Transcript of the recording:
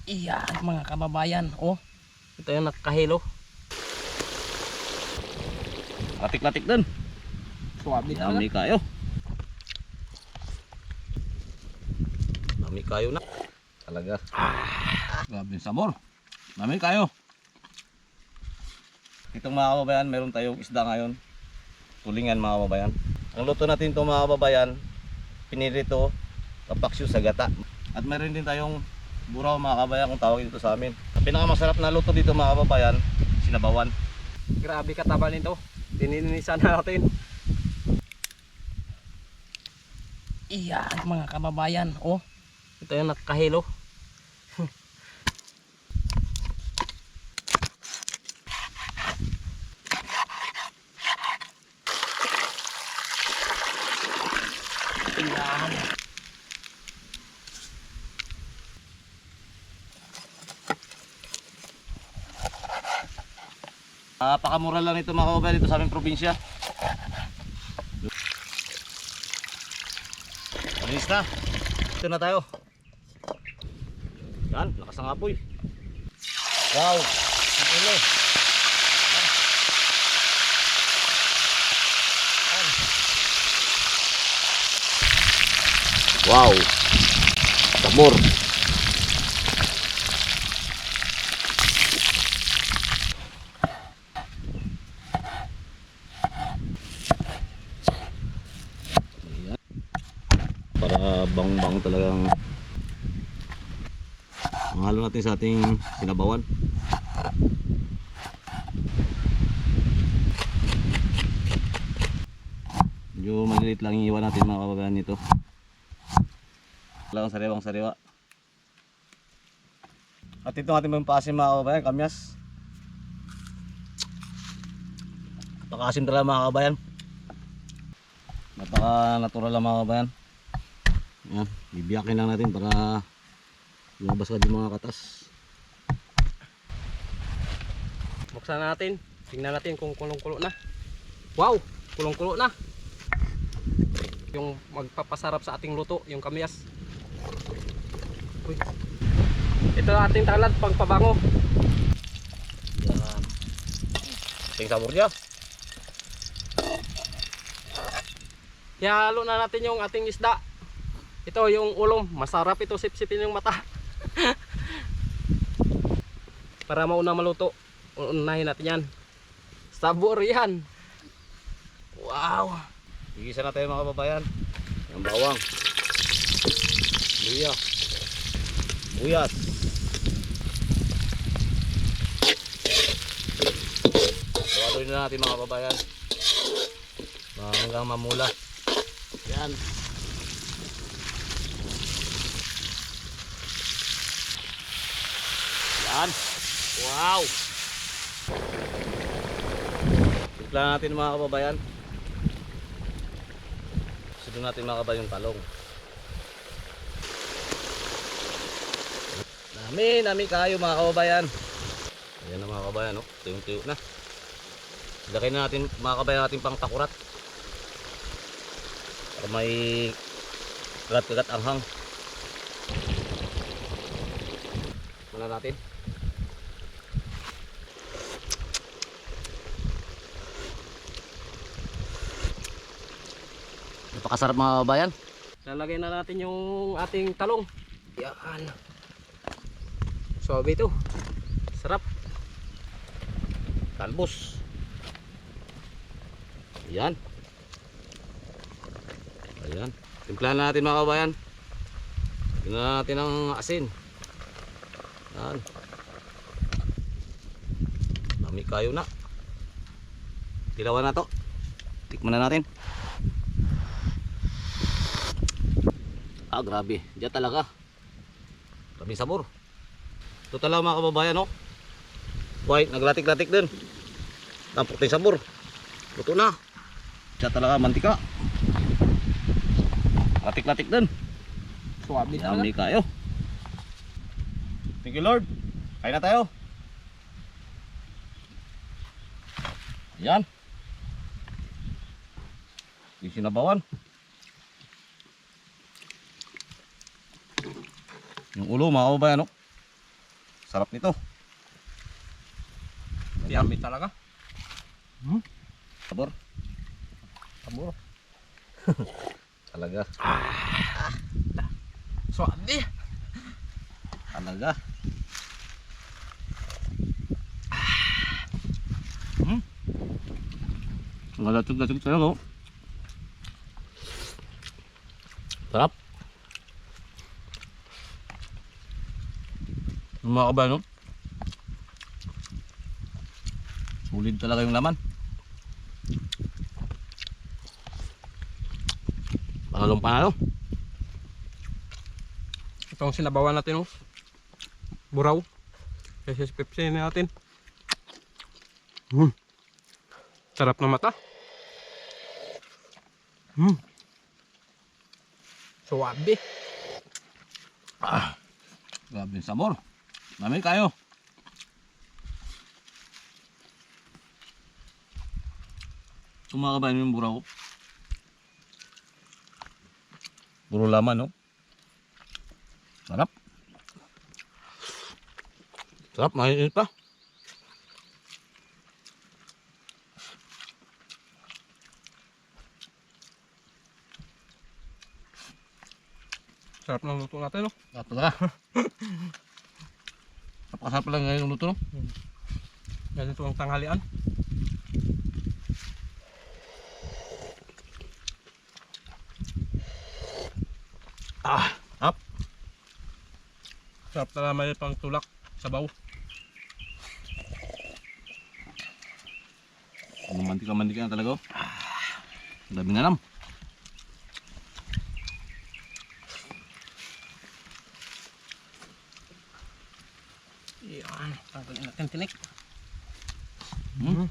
Iyan mga kababayan, oh. Ito yung nakahilo. Latik-latik din. Suwabe talaga. Dami kayo. Dami kayo na. Talaga. Grabe yung sabor. Dami kayo. Itong mga kababayan, meron tayong isda ngayon. Tulingan mga kababayan. Ang luto natin ito mga kababayan, pinirito, kapaksyo sa gata. At meron din tayong buraw mga kababayan kung tawagin dito sa amin. Ang pinakamasarap na luto dito mga kababayan, sinabawan. Grabe kataba nito. Tininisan na natin. Iyan mga kababayan, oh. Ito yung nakahilo. Iyan. Napakamura lang ito mga kababayan dito sa aming probinsya. Alis na. Ito na tayo. Yan, lakas ng apoy. Wow. Ang ulo. Yan. Wow. Sabor. Para bang-bang talagang mahalo natin sa ating sinabawan. Medyo maliliit lang yung iwan natin mga kababayan nito. Lang sariwang sariwa. At ito ang ating mampasim mga kababayan, kamyas. Napaka-asim talaga mga kababayan. Napaka natural lang mga kababayan. Yan, bibiyakin lang natin para lumabas ka yung mga katas. Buksan natin. Tingnan natin kung kulong-kulo na. Wow, kulong-kulo na. Yung magpapasarap sa ating luto, yung kamyas. Uy. Ito ang ating talad pagpabango. Yan. Ting sabor niya. Ihalo na natin yung ating isda. Ito yung ulong, masarap ito, sipsipin yung mata. Para mauna maluto, unahin natin yan. Sabor yan. Wow. Igisa na tayo mga kababayan. Ang bawang. Luya. Buyas. Haluin na natin mga kababayan. Hanggang mamula. Yan. Yan. Wow. Timpla natin mga kababayan. Sunod natin mga kababayan yung talong. Nami kayo mga kababayan. Ayan na mga kababayan, oh. Tuyong-tuyo na. Ilagay na natin mga kababayan natin pang takurat. Para may kagat-kagat anghang. Muna natin. Napakasarap mga kababayan. Lalagay na natin yung ating talong. Yan. Suwabe ito. Sarap. Talbos. Ayan. Ayan. Timplahan natin mga kababayan. Tingnan natin ang asin. Ayan. Dami kayo na. Dilawan na to. Tikman na natin. Ah, grabe. Diyan talaga. Grabe sabor. Ito talaga mga kababayan, oh. White, naglatik-latik din. Tampok yung sabor. Luto na. Diyan talaga, mantika. Latik-latik din. Suwabe talaga. Dami kayo. Thank you Lord. Kain na tayo. Ayan. Yung sinabawan. Yung ulo mga kababayan, no? Sarap nito. Yummy talaga. Sabor. Sabor. Talaga. Suabe. Talaga. Ngalatog-latog talaga. Oh. Sarap. Yung mga kabayan, no? Sulit talaga yung laman. Pangalong panalo. Itong sinabawan natin, oh. Buraw. Kasi Pepsi natin. Sarap na mata. Suabe. Grabe yung sabor. Dami kayo. Kung mga kabayan yung buraw. Puro laman, no? Sarap. Sarap, mainit pa. Sarap ng luto natin, oh. Sarap talaga. Napakasarap lang ngayon yung luto, no? Ganito ang tanghalian. Sarap. Sarap na naman yung pang tulak. Sabaw. Mantika-mantika na talaga, oh. Dami na lang. Yan. Tanggalin natin tinik. Hmm.